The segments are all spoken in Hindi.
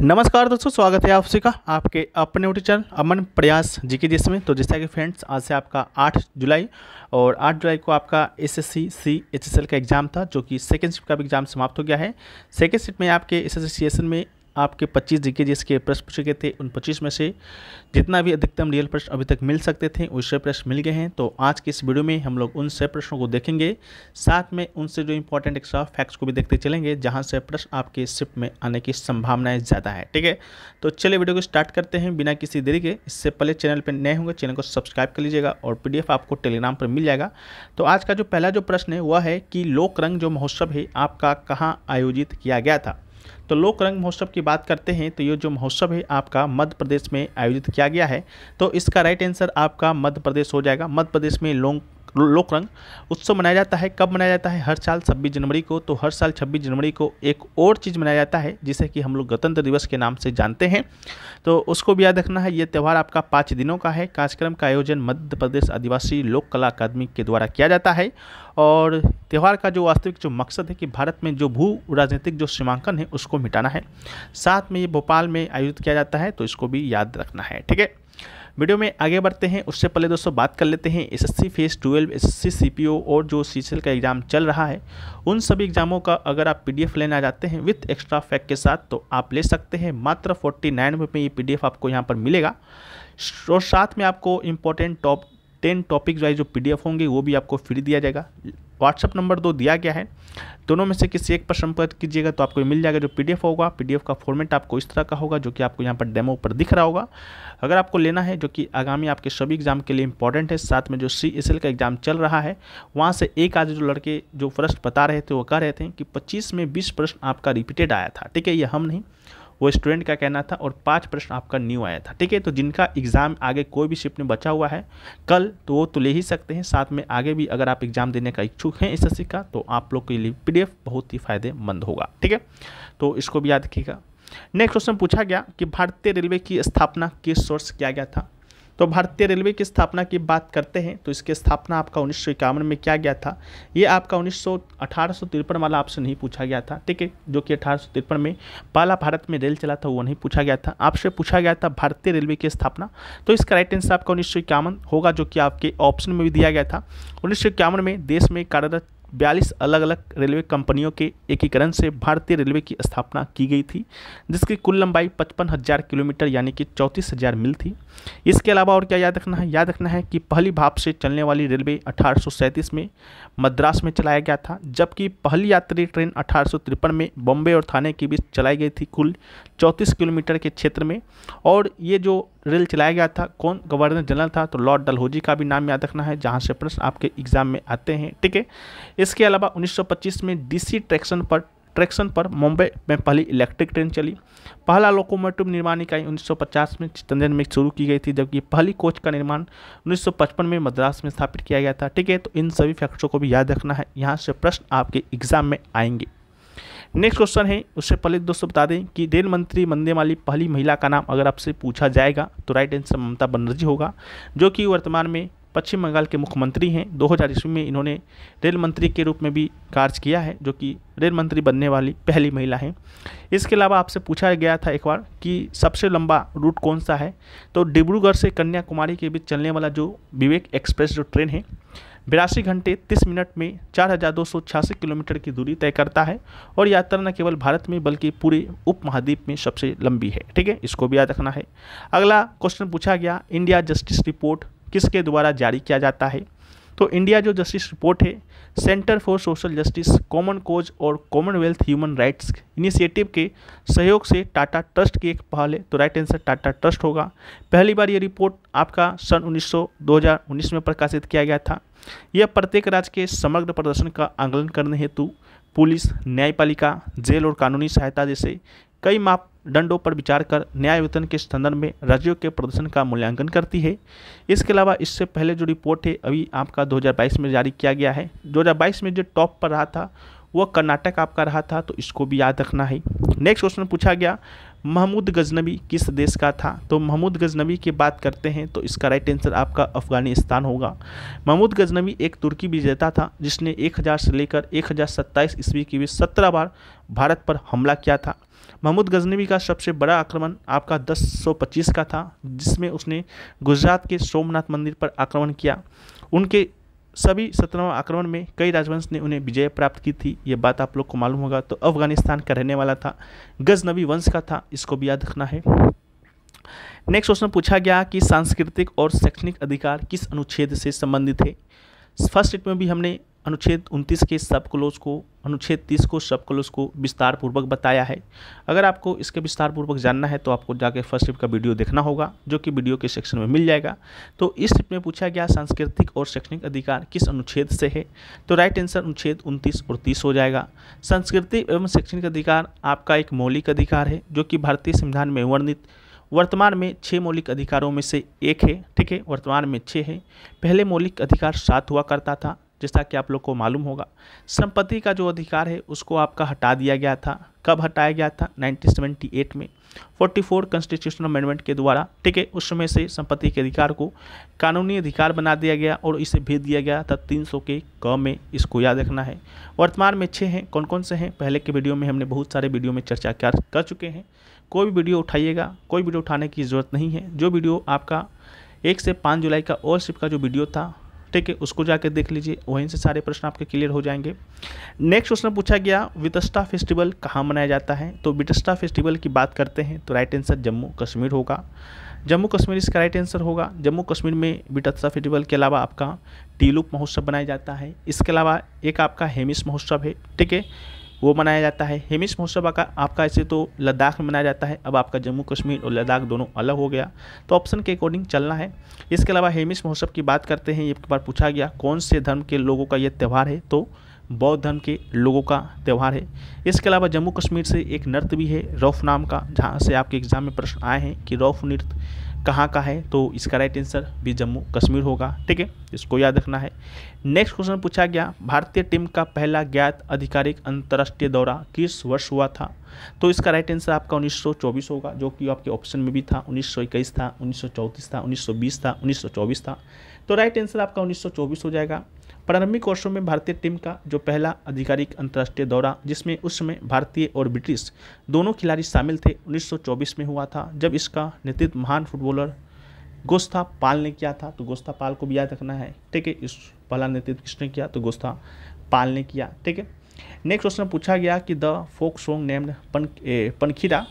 नमस्कार दोस्तों, स्वागत है आप सभी का आपके अपने यूट्यूब चैनल अमन प्रयास जीके जिस में। तो जैसा कि फ्रेंड्स, आज से आपका 8 जुलाई और 8 जुलाई को आपका एसएससी CHSL का एग्ज़ाम था, जो कि सेकेंड शिफ्ट का भी एग्ज़ाम समाप्त हो गया है। सेकेंड शिफ्ट में आपके एसएससी CHSL में आपके 25 जीके जिस के प्रश्न पूछे गए थे। उन 25 में से जितना भी अधिकतम रियल प्रश्न अभी तक मिल सकते थे उससे प्रश्न मिल गए हैं। तो आज के इस वीडियो में हम लोग उन 6 प्रश्नों को देखेंगे, साथ में उनसे जो इंपॉर्टेंट एक्स्ट्रा फैक्ट्स को भी देखते चलेंगे, जहां से प्रश्न आपके शिफ्ट में आने की संभावनाएं ज़्यादा है। ठीक है, तो चलिए वीडियो को स्टार्ट करते हैं बिना किसी देरी के। इससे पहले चैनल पर नए होंगे, चैनल को सब्सक्राइब कर लीजिएगा और PDF आपको टेलीग्राम पर मिल जाएगा। तो आज का जो पहला जो प्रश्न है वह है कि लोक रंग जो महोत्सव है आपका कहाँ आयोजित किया गया था। तो लोक रंग महोत्सव की बात करते हैं तो ये जो महोत्सव है आपका मध्य प्रदेश में आयोजित किया गया है। तो इसका राइट आंसर आपका मध्य प्रदेश हो जाएगा। मध्य प्रदेश में लोक रंग उत्सव मनाया जाता है। कब मनाया जाता है? हर साल 26 जनवरी को। तो हर साल 26 जनवरी को एक और चीज़ मनाया जाता है जिसे कि हम लोग गणतंत्र दिवस के नाम से जानते हैं, तो उसको भी याद रखना है। ये त्यौहार आपका 5 दिनों का है। कार्यक्रम का आयोजन मध्य प्रदेश आदिवासी लोक कला अकादमी के द्वारा किया जाता है। और त्यौहार का जो वास्तविक जो मकसद है कि भारत में जो भू राजनीतिक जो सीमांकन है उसको मिटाना है। साथ में ये भोपाल में आयोजित किया जाता है, तो इसको भी याद रखना है। ठीक है, वीडियो में आगे बढ़ते हैं उससे पहले दोस्तों बात कर लेते हैं SSC फेज 12, SSC CPO और जो CHSL का एग्ज़ाम चल रहा है, उन सभी एग्जामों का अगर आप PDF लेना चाहते हैं विथ एक्स्ट्रा फैक्ट के साथ तो आप ले सकते हैं। मात्र 49 में ये PDF आपको यहाँ पर मिलेगा। और साथ में आपको इम्पोर्टेंट टॉप 10 टॉपिक वाइज जो PDF होंगे वो भी आपको फ्री दिया जाएगा। व्हाट्सअप नंबर 2 दिया गया है, दोनों में से किसी एक पर संपर्क कीजिएगा तो आपको मिल जाएगा। जो PDF होगा, PDF का फॉर्मेट आपको इस तरह का होगा जो कि आपको यहाँ पर डेमो पर दिख रहा होगा। अगर आपको लेना है, जो कि आगामी आपके सभी एग्जाम के लिए इंपॉर्टेंट है, साथ में जो CHSL का एग्जाम चल रहा है वहाँ से एक आज जो लड़के जो प्रश्न बता रहे थे वो कह रहे थे कि 25 में 20 प्रश्न आपका रिपीटेड आया था। ठीक है, ये हम नहीं, वो स्टूडेंट का कहना था, और 5 प्रश्न आपका न्यू आया था। ठीक है, तो जिनका एग्जाम आगे कोई भी शिफ्ट में बचा हुआ है कल, तो वो तो ले ही सकते हैं। साथ में आगे भी अगर आप एग्जाम देने का इच्छुक हैं SSC का, तो आप लोग के लिए PDF बहुत ही फायदेमंद होगा। ठीक है, तो इसको भी याद रखिएगा। नेक्स्ट क्वेश्चन पूछा गया कि भारतीय रेलवे की स्थापना किस वर्ष किया गया था। तो भारतीय रेलवे की स्थापना की बात करते हैं तो इसकी स्थापना आपका 1951 में किया गया था। ये आपका 1853 वाला आपसे नहीं पूछा गया था। ठीक है, जो कि 1853 में पहला भारत में रेल चला था वो नहीं पूछा गया था। आपसे पूछा गया था भारतीय रेलवे की स्थापना, तो इसका राइट आंसर आपका 1951 होगा, जो कि आपके ऑप्शन में भी दिया गया था। 1951 में देश में कार्यरत 42 अलग अलग रेलवे कंपनियों के एकीकरण से भारतीय रेलवे की स्थापना की गई थी, जिसकी कुल लंबाई 55,000 किलोमीटर यानी कि 34,000 मील थी। इसके अलावा और क्या याद रखना है? याद रखना है कि पहली भाप से चलने वाली रेलवे 1837 में मद्रास में चलाया गया था, जबकि पहली यात्री ट्रेन 1853 में बॉम्बे और थाने के बीच चलाई गई थी, कुल 34 किलोमीटर के क्षेत्र में। और ये जो रेल चलाया गया था, कौन गवर्नर जनरल था? तो लॉर्ड डलहौजी का भी नाम याद रखना है, जहां से प्रश्न आपके एग्जाम में आते हैं। ठीक है, इसके अलावा 1925 में DC ट्रैक्शन पर मुंबई में पहली इलेक्ट्रिक ट्रेन चली। पहला लोकोमोटिव निर्माण इकाई 1950 में चित्तौड़गढ़ में शुरू की गई थी, जबकि पहली कोच का निर्माण 1955 में मद्रास में स्थापित किया गया था। ठीक है, तो इन सभी फैक्टर्स को भी याद रखना है, यहाँ से प्रश्न आपके एग्जाम में आएंगे। नेक्स्ट क्वेश्चन है, उससे पहले दोस्तों बता दें कि रेल मंत्री बनने वाली पहली महिला का नाम अगर आपसे पूछा जाएगा तो राइट आंसर ममता बनर्जी होगा, जो कि वर्तमान में पश्चिम बंगाल के मुख्यमंत्री हैं। 2000 ईस्वी में इन्होंने रेल मंत्री के रूप में भी कार्य किया है, जो कि रेल मंत्री बनने वाली पहली महिला हैं। इसके अलावा आपसे पूछा गया था एक बार कि सबसे लंबा रूट कौन सा है, तो डिब्रूगढ़ से कन्याकुमारी के बीच चलने वाला जो विवेक एक्सप्रेस जो ट्रेन है 82 घंटे 30 मिनट में 4286 किलोमीटर की दूरी तय करता है, और यात्रा न केवल भारत में बल्कि पूरे उपमहाद्वीप में सबसे लंबी है। ठीक है, इसको भी याद रखना है। अगला क्वेश्चन पूछा गया, इंडिया जस्टिस रिपोर्ट किसके द्वारा जारी किया जाता है। तो इंडिया जो जस्टिस रिपोर्ट है centre for social justice, common cause और कॉमनवेल्थ ह्यूमन राइट्स इनिशिएटिव के सहयोग से टाटा ट्रस्ट की एक पहल है, तो राइट आंसर टाटा ट्रस्ट होगा। पहली बार ये रिपोर्ट आपका सन 2019 में प्रकाशित किया गया था। यह प्रत्येक राज्य के समग्र प्रदर्शन का आकलन करने हेतु पुलिस, न्यायपालिका, जेल और कानूनी सहायता जैसे कई मापदंडों पर विचार कर न्याय वेतन के संदर्भ में राज्यों के प्रदर्शन का मूल्यांकन करती है। इसके अलावा इससे पहले जो रिपोर्ट है अभी आपका 2022 में जारी किया गया है। 2022 में जो टॉप पर रहा था वो कर्नाटक आपका रहा था, तो इसको भी याद रखना है। नेक्स्ट क्वेश्चन पूछा गया, महमूद गजनवी किस देश का था। तो महमूद गजनवी की बात करते हैं तो इसका राइट आंसर आपका अफगानिस्तान होगा। महमूद गजनवी एक तुर्की विजेता था जिसने 1000 से लेकर 1027 ईस्वी के बीच 17 बार भारत पर हमला किया था। महमूद गजनवी का सबसे बड़ा आक्रमण आपका 1025 का था, जिसमें उसने गुजरात के सोमनाथ मंदिर पर आक्रमण किया। उनके सभी 17वां आक्रमण में कई राजवंश ने उन्हें विजय प्राप्त की थी, ये बात आप लोग को मालूम होगा। तो अफगानिस्तान का रहने वाला था, गजनवी वंश का था, इसको भी याद रखना है। नेक्स्ट क्वेश्चन पूछा गया कि सांस्कृतिक और शैक्षणिक अधिकार किस अनुच्छेद से संबंधित है। फर्स्ट स्टेट में भी हमने अनुच्छेद 29 के सब क्लोज को, अनुच्छेद 30 को सब क्लोज को विस्तार पूर्वक बताया है। अगर आपको इसके विस्तार पूर्वक जानना है तो आपको जाके फर्स्ट स्टेप का वीडियो देखना होगा, जो कि वीडियो के सेक्शन में मिल जाएगा। तो इस स्टेप में पूछा गया सांस्कृतिक और शैक्षणिक अधिकार किस अनुच्छेद से है, तो राइट आंसर अनुच्छेद 29 और 30 हो जाएगा। सांस्कृतिक एवं शैक्षणिक अधिकार आपका एक मौलिक अधिकार है, जो कि भारतीय संविधान में वर्णित वर्तमान में 6 मौलिक अधिकारों में से एक है। ठीक है, वर्तमान में 6 है। पहले मौलिक अधिकार 7 हुआ करता था, जैसा कि आप लोग को मालूम होगा। संपत्ति का जो अधिकार है उसको आपका हटा दिया गया था। कब हटाया गया था? 1978 में 44 कॉन्स्टिट्यूशनल अमेंडमेंट के द्वारा। ठीक है, उस समय से संपत्ति के अधिकार को कानूनी अधिकार बना दिया गया और इसे भेज दिया गया था 300 के क में, इसको याद रखना है। वर्तमान में 6 हैं। कौन कौन से हैं? पहले के वीडियो में हमने बहुत सारे वीडियो में चर्चा कर चुके हैं। कोई भी वीडियो उठाइएगा, कोई वीडियो उठाने की ज़रूरत नहीं है। जो वीडियो आपका 1 से 5 जुलाई का ऑल शिफ्ट का जो वीडियो था, ठीक है, उसको जाकर देख लीजिए, वहीं से सारे प्रश्न आपके क्लियर हो जाएंगे। नेक्स्ट क्वेश्चन पूछा गया वितस्ता फेस्टिवल कहाँ मनाया जाता है। तो वितस्ता फेस्टिवल की बात करते हैं तो राइट आंसर जम्मू कश्मीर होगा। जम्मू कश्मीर इसका राइट आंसर होगा। जम्मू कश्मीर में वितस्ता फेस्टिवल के अलावा आपका टीलूप महोत्सव बनाया जाता है। इसके अलावा एक आपका हेमिस महोत्सव है, ठीक है, वो मनाया जाता है। हेमिस महोत्सव आपका ऐसे तो लद्दाख में मनाया जाता है, अब आपका जम्मू कश्मीर और लद्दाख दोनों अलग हो गया, तो ऑप्शन के अकॉर्डिंग चलना है। इसके अलावा हेमिस महोत्सव की बात करते हैं, एक बार पूछा गया कौन से धर्म के लोगों का ये त्यौहार है, तो बौद्ध धर्म के लोगों का त्यौहार है। इसके अलावा जम्मू कश्मीर से एक नृत्य भी है रौफ नाम का, जहाँ से आपके एग्जाम में प्रश्न आए हैं कि रौफ नृत्य कहाँ का है, तो इसका राइट आंसर भी जम्मू कश्मीर होगा। ठीक है, इसको याद रखना है। नेक्स्ट क्वेश्चन पूछा गया भारतीय टीम का पहला ज्ञात आधिकारिक अंतर्राष्ट्रीय दौरा किस वर्ष हुआ था। तो इसका राइट आंसर आपका 1924 होगा, जो कि आपके ऑप्शन में भी था। 1921 था, 1934 था, 1920 था, 1924 था, तो राइट आंसर आपका 1924 हो जाएगा। प्रारंभिक वर्षों में भारतीय टीम का जो पहला आधिकारिक अंतर्राष्ट्रीय दौरा, जिसमें उस समय भारतीय और ब्रिटिश दोनों खिलाड़ी शामिल थे, 1924 में हुआ था, जब इसका नेतृत्व महान फुटबॉलर गोस्ता पाल ने किया था। तो गोस्ता पाल को भी याद रखना है। ठीक है, इस पहला नेतृत्व किसने किया, तो गोस्ता पाल ने किया। ठीक है, नेक्स्ट क्वेश्चन पूछा गया कि the folk song named Pankhira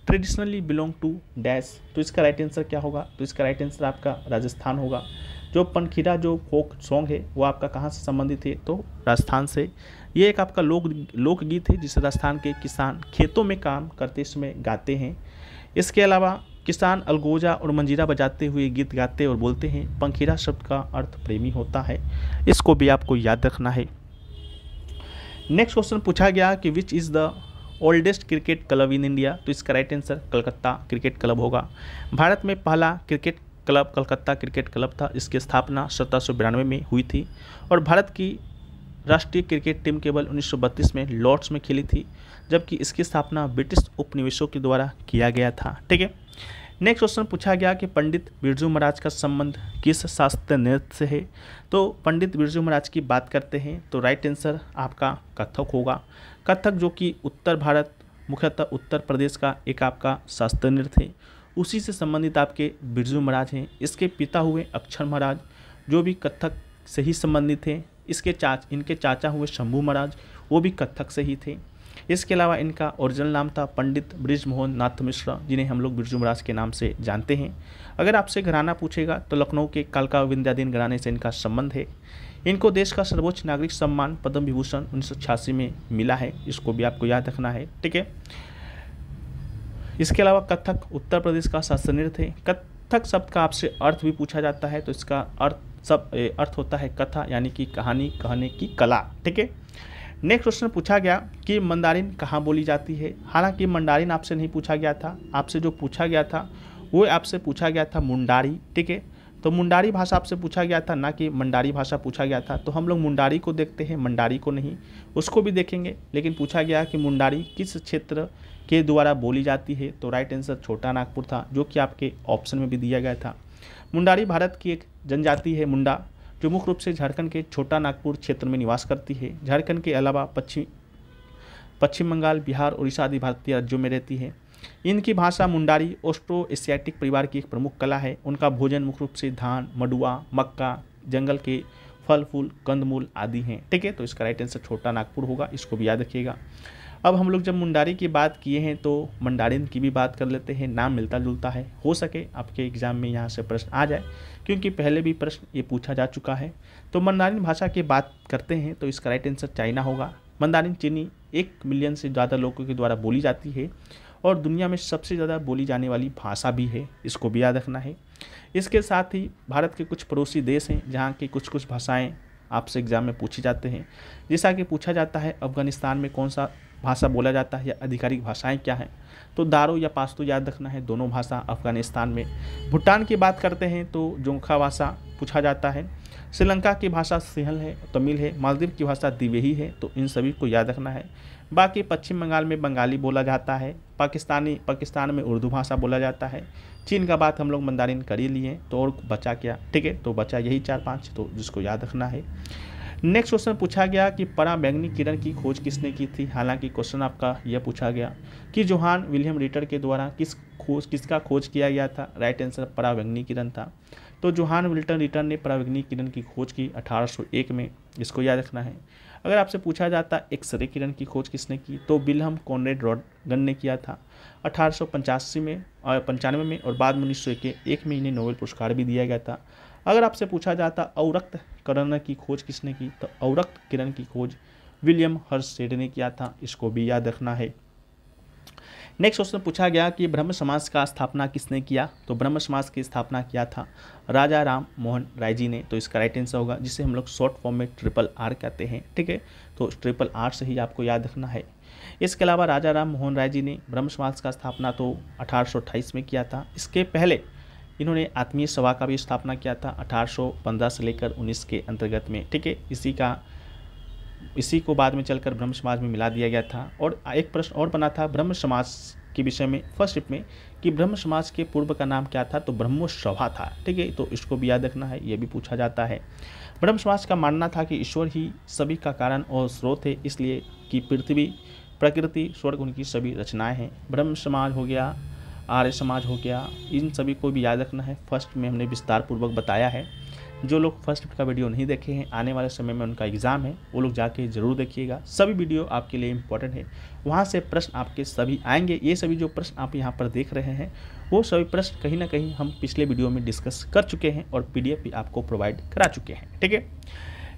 traditionally belong to dash. तो इसका राइट आंसर क्या होगा, तो इसका राइट आंसर आपका राजस्थान होगा। जो पनखीरा जो फोक सॉन्ग है वो आपका कहाँ से संबंधित है, तो राजस्थान से। ये एक आपका लोकगीत है जिसे राजस्थान के किसान खेतों में काम करते समय गाते हैं। इसके अलावा किसान अलगोजा और मंजीरा बजाते हुए गीत गाते और बोलते हैं। पंखीरा शब्द का अर्थ प्रेमी होता है, इसको भी आपको याद रखना है। नेक्स्ट क्वेश्चन पूछा गया कि which is the oldest cricket club in India. तो इसका right answer Calcutta cricket club होगा। भारत में पहला cricket club Calcutta cricket club था। इसकी स्थापना 1792 में हुई थी और भारत की राष्ट्रीय क्रिकेट टीम केवल 1932 में लॉर्ड्स में खेली थी, जबकि इसकी स्थापना ब्रिटिश उपनिवेशों के द्वारा किया गया था। ठीक है, नेक्स्ट क्वेश्चन पूछा गया कि पंडित बिरजू महाराज का संबंध किस शास्त्रीय नृत्य से है। तो पंडित बिरजू महाराज की बात करते हैं तो राइट आंसर आपका कथक होगा। कथक जो कि उत्तर भारत मुख्यतः उत्तर प्रदेश का एक आपका शास्त्रीय नृत्य है, उसी से संबंधित आपके बिरजू महाराज हैं। इसके पिता हुए अक्षर महाराज जो भी कथक से ही संबंधित थे। इनके चाचा हुए शंभू महाराज, वो भी कथक से ही थे। इसके अलावा इनका ओरिजिनल नाम था पंडित बृजमोहन नाथ मिश्रा, जिन्हें हम लोग बिरजू महाराज के नाम से जानते हैं। अगर आपसे घराना पूछेगा तो लखनऊ के कालका विंध्याधीन घराने से इनका संबंध है। इनको देश का सर्वोच्च नागरिक सम्मान पद्म विभूषण 1986 में मिला है, इसको भी आपको याद रखना है। ठीक है, इसके अलावा कथक उत्तर प्रदेश का शास्त्रीय नृत्य है। कथक शब्द का आपसे अर्थ भी पूछा जाता है, तो इसका अर्थ होता है कथा, यानी कि कहानी कहने की कला। ठीक है, नेक्स्ट क्वेश्चन पूछा गया कि मंदारिन कहाँ बोली जाती है। हालांकि मंडारिन आपसे नहीं पूछा गया था, आपसे जो पूछा गया था वो आपसे पूछा गया था मुंडारी। ठीक है, तो मुंडारी भाषा आपसे पूछा गया था, ना कि मंडारी भाषा पूछा गया था। तो हम लोग मुंडारी को देखते हैं, मंडारी को नहीं। उसको भी देखेंगे, लेकिन पूछा गया कि मुंडारी किस क्षेत्र के द्वारा बोली जाती है। तो राइट आंसर छोटा नागपुर था, जो कि आपके ऑप्शन में भी दिया गया था। मुंडारी भारत की एक जनजाति है मुंडा, जो मुख्य रूप से झारखंड के छोटा नागपुर क्षेत्र में निवास करती है। झारखंड के अलावा पश्चिम बंगाल, बिहार, उड़ीसा आदि भारतीय राज्यों में रहती है। इनकी भाषा मुंडारी ऑस्ट्रो एशियाटिक परिवार की एक प्रमुख कला है। उनका भोजन मुख्य रूप से धान, मडुआ, मक्का, जंगल के फल फूल, कंदमूल आदि हैं। ठीक है, तो इसका राइट आंसर छोटा नागपुर होगा, इसको भी याद रखिएगा। अब हम लोग जब मुंडारी की बात किए हैं तो मंडारिन की भी बात कर लेते हैं। नाम मिलता जुलता है, हो सके आपके एग्जाम में यहाँ से प्रश्न आ जाए, क्योंकि पहले भी प्रश्न ये पूछा जा चुका है। तो मंडारिन भाषा की बात करते हैं तो इसका राइट आंसर चाइना होगा। मंडारिन चीनी 1 मिलियन से ज़्यादा लोगों के द्वारा बोली जाती है और दुनिया में सबसे ज़्यादा बोली जाने वाली भाषा भी है, इसको भी याद रखना है। इसके साथ ही भारत के कुछ पड़ोसी देश हैं जहाँ की कुछ कुछ भाषाएँ आपसे एग्जाम में पूछी जाते हैं। जैसा कि पूछा जाता है अफगानिस्तान में कौन सा भाषा बोला जाता है या आधिकारिक भाषाएं क्या हैं, तो दारो या पाश्तो याद रखना है, दोनों भाषा अफगानिस्तान में। भूटान की बात करते हैं तो जोंखा भाषा पूछा जाता है। श्रीलंका की भाषा सिंहल है, तमिल है। मालदीव की भाषा दिवेही है, तो इन सभी को याद रखना है। बाकी पश्चिम बंगाल में बंगाली बोला जाता है। पाकिस्तान में उर्दू भाषा बोला जाता है। चीन का बात हम लोग मंदारिन कर ही लिए, तो और बचा क्या? ठीक है, तो बचा यही 4-5, तो जिसको याद रखना है। नेक्स्ट क्वेश्चन पूछा गया कि पराबैंगनी किरण की खोज किसने की थी। हालांकि क्वेश्चन आपका यह पूछा गया कि जोहान विलियम रिटर के द्वारा किसका खोज किया गया था। राइट आंसर पराबैंगनी किरण था। तो जोहान विल्टन रिटर ने पराबैंगनी किरण की खोज की 1801 में, इसको याद रखना है। अगर आपसे पूछा जाता एक्सरे किरण की खोज किसने की, तो विल्हम कॉनरेड रॉन्टगन ने किया था 1885 में और 95 में, और बाद में 1901 में इन्हें नोबेल पुरस्कार भी दिया गया था। अगर आपसे पूछा जाता अवरक्त किरण की खोज किसने की, तो अवरक्त किरण की खोज विलियम हर्शेड ने किया था, इसको भी याद रखना है। नेक्स्ट क्वेश्चन पूछा गया कि ब्रह्म समाज का स्थापना किसने किया, तो ब्रह्म समाज की स्थापना किया था राजा राम मोहन राय जी ने, तो इसका राइट आंसर होगा, जिसे हम लोग शॉर्ट फॉर्म में RRR कहते हैं। ठीक है, तो RRR से ही आपको याद रखना है। इसके अलावा राजा राम मोहन राय जी ने ब्रह्म समाज का स्थापना तो 1828 में किया था। इसके पहले इन्होंने आत्मीय सभा का भी स्थापना किया था 1815 से लेकर 19 के अंतर्गत में। ठीक है, इसी को बाद में चलकर ब्रह्म समाज में मिला दिया गया था। और एक प्रश्न और बना था ब्रह्म समाज के विषय में फर्स्ट शिफ्ट में कि ब्रह्म समाज के पूर्व का नाम क्या था, तो ब्रह्मो सभा था। ठीक है, तो इसको भी याद रखना है, ये भी पूछा जाता है। ब्रह्म समाज का मानना था कि ईश्वर ही सभी का कारण और स्रोत है, इसलिए कि पृथ्वी, प्रकृति, स्वर्ग उनकी सभी रचनाएं हैं। ब्रह्म समाज हो गया, आर्य समाज हो गया, इन सभी को भी याद रखना है। फर्स्ट में हमने विस्तार पूर्वक बताया है। जो लोग फर्स्ट का वीडियो नहीं देखे हैं, आने वाले समय में उनका एग्ज़ाम है, वो लोग जाके ज़रूर देखिएगा। सभी वीडियो आपके लिए इंपॉर्टेंट है, वहाँ से प्रश्न आपके सभी आएंगे। ये सभी जो प्रश्न आप यहाँ पर देख रहे हैं, वो सभी प्रश्न कहीं ना कहीं हम पिछले वीडियो में डिस्कस कर चुके हैं और PDF भी आपको प्रोवाइड करा चुके हैं। ठीक है,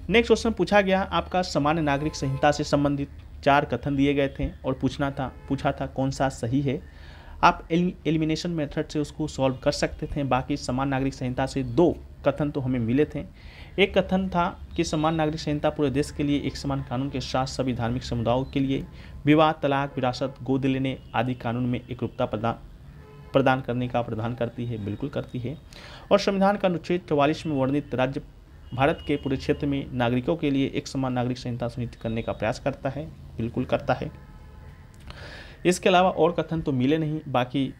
नेक्स्ट क्वेश्चन पूछा गया आपका सामान्य नागरिक संहिता से संबंधित 4 कथन दिए गए थे और पूछा था कौन सा सही है। आप एलिमिनेशन मेथड से उसको सॉल्व कर सकते थे। बाकी समान नागरिक संहिता से 2 कथन तो हमें मिले थे। एक कथन था कि समान नागरिक संहिता पूरे देश के लिए एक समान कानून के साथ सभी धार्मिक समुदायों के लिए विवाह, तलाक, विरासत, गोद लेने आदि कानून में एकरूपता प्रदान करने का प्रावधान करती है, बिल्कुल करती है। और संविधान का अनुच्छेद 44 में वर्णित राज्य भारत के पूरे क्षेत्र में नागरिकों के लिए एक समान नागरिक संहिता सुनिश्चित करने का प्रयास करता है, बिल्कुल करता है। इसके अलावा और कथन तो मिले नहीं। बाकी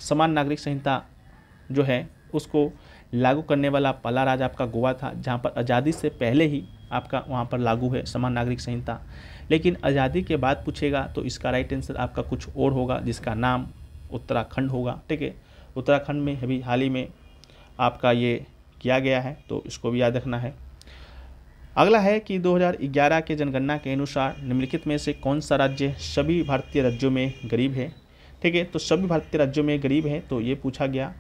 समान नागरिक संहिता जो है उसको लागू करने वाला पहला राज्य आपका गोवा था, जहाँ पर आज़ादी से पहले ही आपका वहाँ पर लागू है समान नागरिक संहिता। लेकिन आज़ादी के बाद पूछेगा तो इसका राइट आंसर आपका कुछ और होगा, जिसका नाम उत्तराखंड होगा। ठीक है, उत्तराखंड में अभी हाल ही में आपका ये किया गया है, तो इसको भी याद रखना है। अगला है कि 2011 के जनगणना के अनुसार निम्नलिखित में से कौन सा राज्य सभी भारतीय राज्यों में गरीब है। ठीक है, तो सभी भारतीय राज्यों में गरीब है, तो ये पूछा गया।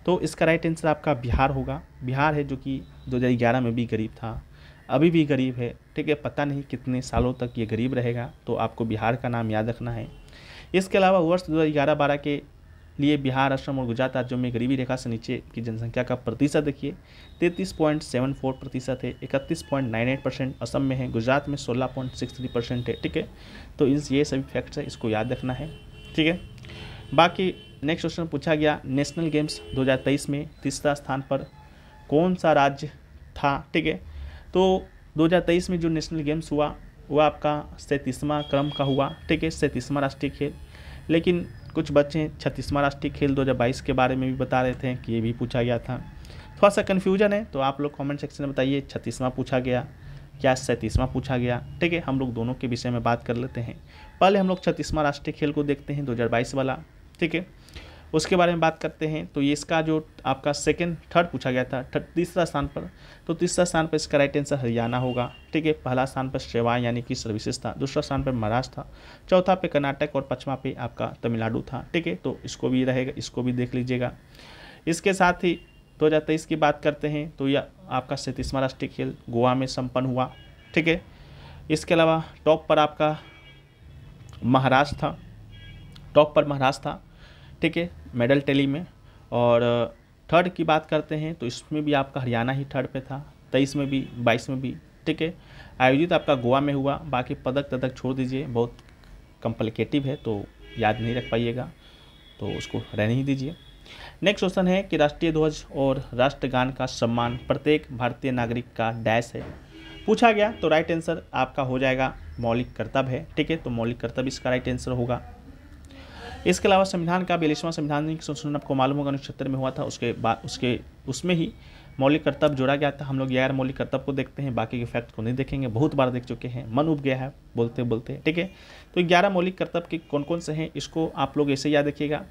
तो इसका राइट आंसर आपका बिहार होगा। बिहार है जो कि 2011 में भी गरीब था, अभी भी गरीब है। ठीक है, पता नहीं कितने सालों तक ये गरीब रहेगा, तो आपको बिहार का नाम याद रखना है। इसके अलावा वर्ष 2011-12 के लिए बिहार, असम और गुजरात राज्यों में गरीबी रेखा से नीचे की जनसंख्या का प्रतिशत देखिए 33.74% है। 31.98% असम में है, गुजरात में 16.63% है। ठीक है, तो ये सभी फैक्ट्स है, इसको याद रखना है। ठीक है, बाकी नेक्स्ट क्वेश्चन पूछा गया नेशनल गेम्स 2023 में तीसरा स्थान पर कौन सा राज्य था। ठीक है, तो 2023 में जो नेशनल गेम्स हुआ वह आपका 37वां क्रम का हुआ। ठीक है, 37वां राष्ट्रीय खेल। लेकिन कुछ बच्चे 36वां राष्ट्रीय खेल 2022 के बारे में भी बता रहे थे कि ये भी पूछा गया था। थोड़ा सा कन्फ्यूजन है, तो आप लोग कमेंट सेक्शन में बताइए 36वां पूछा गया क्या 37वां पूछा गया। ठीक है, हम लोग दोनों के विषय में बात कर लेते हैं। पहले हम लोग 36वां राष्ट्रीय खेल को देखते हैं 2022 वाला। ठीक है, उसके बारे में बात करते हैं। तो ये इसका जो आपका थर्ड पूछा गया था तीसरा स्थान पर, तो तीसरा स्थान पर इसका राइट आंसर हरियाणा होगा। ठीक है, पहला स्थान पर सेवाएं यानी कि सर्विसेज था, दूसरा स्थान पर महाराष्ट्र था, चौथा पे कर्नाटक और पांचवा पे आपका तमिलनाडु था। ठीक है, तो इसको भी रहेगा, इसको भी देख लीजिएगा। इसके साथ ही 2023 की बात करते हैं तो यह आपका 37वां राष्ट्रीय खेल गोवा में संपन्न हुआ। ठीक है, इसके अलावा टॉप पर आपका महाराष्ट्र था, टॉप पर महाराष्ट्र था। ठीक है, मेडल टैली में। और थर्ड की बात करते हैं तो इसमें भी आपका हरियाणा ही थर्ड पे था, 23 में भी 22 में भी। ठीक है, आयोजित आपका गोवा में हुआ। बाकी पदक तदक छोड़ दीजिए, बहुत कॉम्प्लिकेटिव है तो याद नहीं रख पाइएगा, तो उसको रहने ही दीजिए। नेक्स्ट क्वेश्चन है कि राष्ट्रीय ध्वज और राष्ट्रगान का सम्मान प्रत्येक भारतीय नागरिक का डैश है पूछा गया। तो राइट आंसर आपका हो जाएगा मौलिक कर्तव्य है। ठीक है, तो मौलिक कर्तव्य इसका राइट आंसर होगा। इसके अलावा संविधान का 42वां संवैधानिक संशोधन आपको मालूम होगा 1976 में हुआ था। उसके बाद उसमें ही मौलिक कर्तव्य जोड़ा गया था। हम लोग गैर मौलिक कर्तव्य को देखते हैं, बाकी के फैक्ट को नहीं देखेंगे, बहुत बार देख चुके हैं, मन उब गया है बोलते बोलते। ठीक है, तो 11 मौलिक कर्तव्य के कौन कौन से हैं इसको आप लोग ऐसे याद रखिएगा।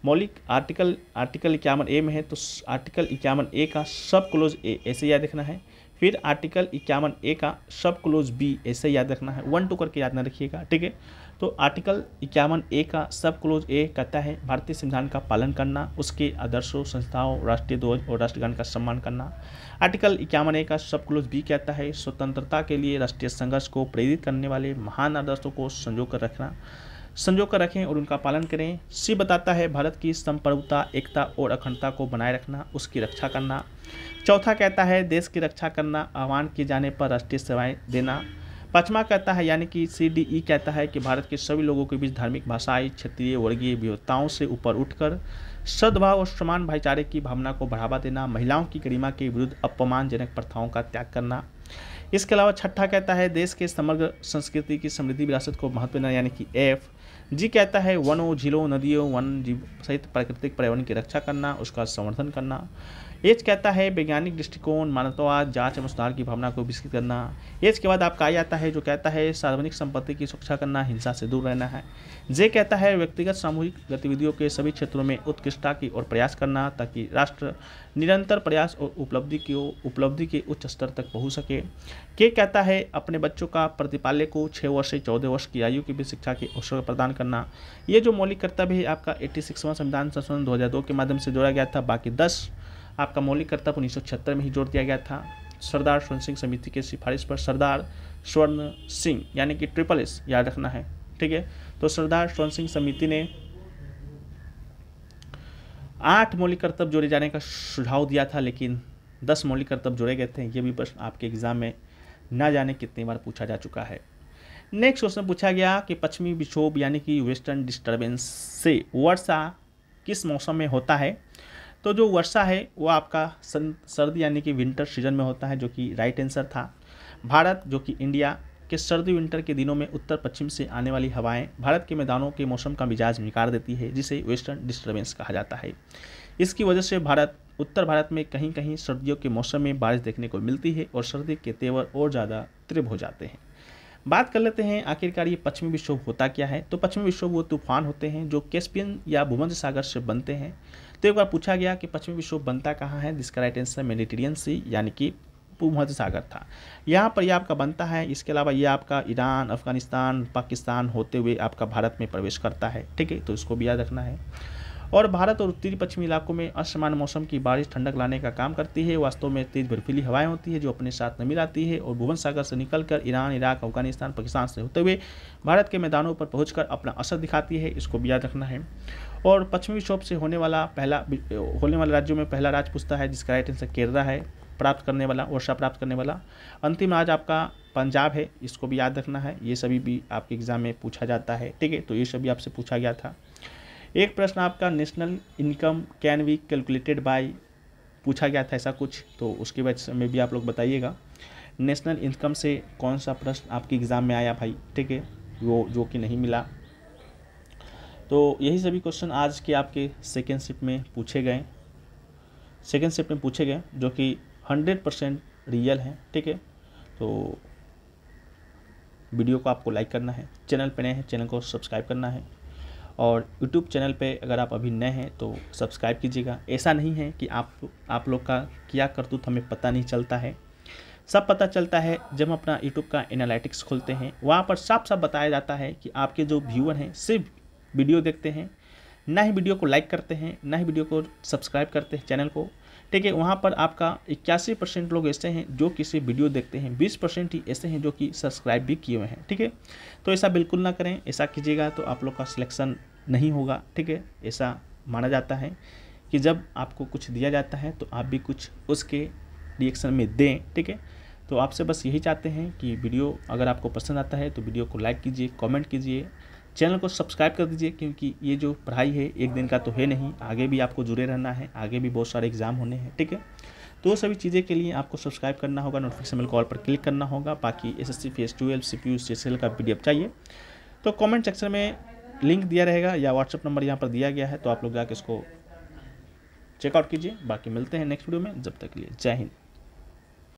मौलिक आर्टिकल 51A में है तो आर्टिकल 51A का सब क्लोज ए ऐसे याद रखना है। फिर आर्टिकल 51A का सब क्लोज बी ऐसे याद रखना है, 1 2 करके याद ना रखिएगा। ठीक है, तो आर्टिकल 51A का सब क्लोज ए कहता है भारतीय संविधान का पालन करना, उसके आदर्शों, संस्थाओं, राष्ट्रीय ध्वज और राष्ट्रगान का सम्मान करना। आर्टिकल 51A का सब क्लोज बी कहता है स्वतंत्रता के लिए राष्ट्रीय संघर्ष को प्रेरित करने वाले महान आदर्शों को संजो कर रखें और उनका पालन करें। सी बताता है भारत की संप्रभुता, एकता और अखंडता को बनाए रखना, उसकी रक्षा करना। चौथा कहता है देश की रक्षा करना, आह्वान किए जाने पर राष्ट्रीय सेवाएं देना। पांचवा कहता है यानी कि CDE कहता है कि भारत के सभी लोगों के बीच धार्मिक, भाषाई, क्षेत्रीय, वर्गीय विविधताओं से ऊपर उठकर सद्भाव और समान भाईचारे की भावना को बढ़ावा देना, महिलाओं की गरिमा के विरुद्ध अपमानजनक प्रथाओं का त्याग करना। इसके अलावा छठा कहता है देश के समग्र संस्कृति की समृद्धि विरासत को महत्व देना यानी कि F। जी कहता है वनों, झीलों, नदियों, वन जीव सहित प्राकृतिक पर्यावरण की रक्षा करना, उसका संवर्धन करना। एच कहता है वैज्ञानिक दृष्टिकोण, मानवतावाद, जांच एवं सुधार की भावना को विकसित करना। एच के बाद आपका आ जाता है जो कहता है सार्वजनिक संपत्ति की सुरक्षा करना, हिंसा से दूर रहना है। जे कहता है व्यक्तिगत सामूहिक गतिविधियों के सभी क्षेत्रों में उत्कृष्टता की ओर प्रयास करना ताकि राष्ट्र निरंतर प्रयास और उपलब्धि के उच्च स्तर तक पहुँच सके। के कहता है अपने बच्चों का प्रतिपाल्य को 6 वर्ष से 14 वर्ष की आयु के बीच शिक्षा के अवसर प्रदान करना। ये जो मौलिक कर्तव्य है आपका 86वां संविधान संशोधन 2002 के माध्यम से जोड़ा गया था। बाकी 10 आपका मौलिक कर्तव्य 1976 में ही जोड़ दिया गया था। सरदार स्वर्ण सिंह समिति के सिफारिश पर सरदार स्वर्ण सिंह यानी कि SSS याद रखना है। ठीक है, तो सरदार स्वर्ण सिंह समिति ने 8 मौलिक कर्तव्य जोड़े जाने का सुझाव दिया था, लेकिन 10 मौलिक कर्तव्य जोड़े गए थे। ये भी प्रश्न आपके एग्जाम में ना जाने कितनी बार पूछा जा चुका है। नेक्स्ट क्वेश्चन पूछा गया कि पश्चिमी विक्षोभ यानी कि वेस्टर्न डिस्टर्बेंस से वर्षा किस मौसम में होता है। तो जो वर्षा है वो आपका सर्दी यानी कि विंटर सीजन में होता है, जो कि राइट आंसर था। भारत जो कि इंडिया के सर्दी विंटर के दिनों में उत्तर पश्चिम से आने वाली हवाएं भारत के मैदानों के मौसम का मिजाज निखार देती है, जिसे वेस्टर्न डिस्टर्बेंस कहा जाता है। इसकी वजह से उत्तर भारत में कहीं कहीं सर्दियों के मौसम में बारिश देखने को मिलती है और सर्दी के तेवर और ज़्यादा तीव्र हो जाते हैं। बात कर लेते हैं आखिरकार ये पश्चिमी विक्षोभ होता क्या है। तो पश्चिमी विक्षोभ वो तूफान होते हैं जो कैस्पियन या भूमध्य सागर से बनते हैं। तो एक बार पूछा गया कि पश्चिमी विक्षोभ बनता कहाँ है, जिसका राइट आंसर मेडिटेरियन सी यानी कि भूमध्य सागर था, यहाँ पर यह आपका बनता है। इसके अलावा ये आपका ईरान, अफगानिस्तान, पाकिस्तान होते हुए आपका भारत में प्रवेश करता है। ठीक है, तो इसको भी याद रखना है। और भारत और उत्तरी पश्चिमी इलाकों में असामान्य मौसम की बारिश ठंडक लाने का काम करती है। वास्तव में तेज बर्फीली हवाएं होती है जो अपने साथ नमी लाती है और भूमध्य सागर से निकलकर ईरान, इराक, अफगानिस्तान, पाकिस्तान से होते हुए भारत के मैदानों पर पहुंचकर अपना असर दिखाती है। इसको भी याद रखना है। और पश्चिमी विक्षोभ से होने वाले राज्यों में पहला राज्य पूछता है, जिसका राइट आंसर केरला है, वर्षा प्राप्त करने वाला। अंतिम राज्य आपका पंजाब है, इसको भी याद रखना है। ये सभी भी आपके एग्जाम में पूछा जाता है। ठीक है, तो ये सभी आपसे पूछा गया था। एक प्रश्न आपका national income can be calculated by पूछा गया था ऐसा कुछ, तो उसके वजह में भी आप लोग बताइएगा नेशनल इनकम से कौन सा प्रश्न आपके एग्ज़ाम में आया भाई। ठीक है, वो जो कि नहीं मिला। तो यही सभी क्वेश्चन आज के आपके सेकेंड शिफ्ट में पूछे गए जो कि 100% रियल हैं। ठीक है, तो वीडियो को आपको लाइक करना है, चैनल पे नए हैं चैनल को सब्सक्राइब करना है, और यूट्यूब चैनल पे अगर आप अभी नए हैं तो सब्सक्राइब कीजिएगा। ऐसा नहीं है कि आप लोग का क्या करतूत हमें पता नहीं चलता है, सब पता चलता है जब हम अपना यूट्यूब का एनालिटिक्स खोलते हैं। वहाँ पर साफ साफ बताया जाता है कि आपके जो व्यूअर हैं सिर्फ वीडियो देखते हैं, ना ही वीडियो को लाइक करते हैं, ना ही वीडियो को सब्सक्राइब करते हैं चैनल को, ठीक है। वहाँ पर आपका 81% लोग ऐसे हैं जो कि सिर्फ वीडियो देखते हैं, 20% ही ऐसे हैं जो कि सब्सक्राइब भी किए हुए हैं, ठीक है। तो ऐसा बिल्कुल ना करें, ऐसा कीजिएगा तो आप लोग का सिलेक्शन नहीं होगा, ठीक है। ऐसा माना जाता है कि जब आपको कुछ दिया जाता है तो आप भी कुछ उसके रिएक्शन में दें, ठीक है। तो आपसे बस यही चाहते हैं कि वीडियो अगर आपको पसंद आता है तो वीडियो को लाइक कीजिए, कमेंट कीजिए, चैनल को सब्सक्राइब कर दीजिए, क्योंकि ये जो पढ़ाई है एक दिन का तो है नहीं, आगे भी आपको जुड़े रहना है, आगे भी बहुत सारे एग्जाम होने हैं, ठीक है। तो सभी चीज़ें के लिए आपको सब्सक्राइब करना होगा, नोटिफिकेशन बेल कॉल पर क्लिक करना होगा। बाकी SSC फेज 12 CPU CCL का PDF चाहिए तो कमेंट सेक्शन में लिंक दिया रहेगा या व्हाट्सअप नंबर यहाँ पर दिया गया है, तो आप लोग जाके इसको चेकआउट कीजिए। बाकी मिलते हैं नेक्स्ट वीडियो में, जब तक के लिए जय हिंद।